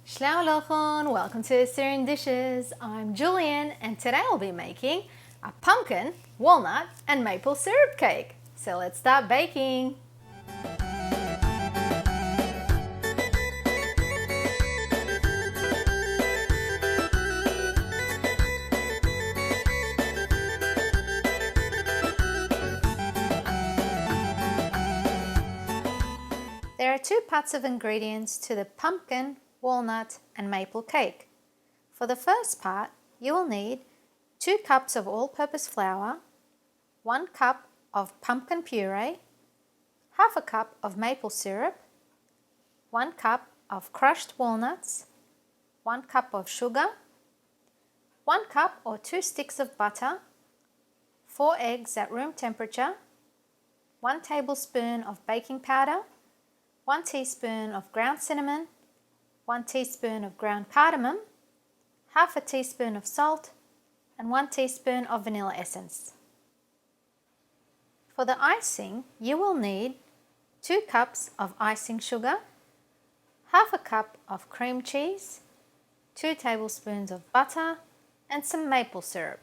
Shalom Aleichem, welcome to Assyrian Dishes. I'm Julian and today I'll be making a pumpkin, walnut and maple syrup cake. So let's start baking. There are 2 parts of ingredients to the pumpkin, walnut and maple cake. For the first part, you will need 2 cups of all-purpose flour, 1 cup of pumpkin puree, half a cup of maple syrup, 1 cup of crushed walnuts, 1 cup of sugar, 1 cup or 2 sticks of butter, 4 eggs at room temperature, 1 tablespoon of baking powder, 1 teaspoon of ground cinnamon, 1 teaspoon of ground cardamom, half a teaspoon of salt, and 1 teaspoon of vanilla essence. For the icing, you will need 2 cups of icing sugar, half a cup of cream cheese, 2 tablespoons of butter, and some maple syrup.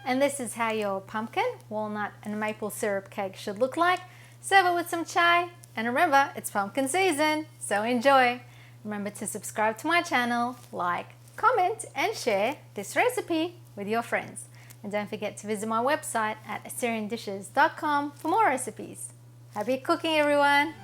And this is how your pumpkin, walnut and maple syrup cake should look like. Serve it with some chai. And remember, it's pumpkin season, so enjoy. Remember to subscribe to my channel, like, comment and share this recipe with your friends. And don't forget to visit my website at AssyrianDishes.com for more recipes. Happy cooking, everyone!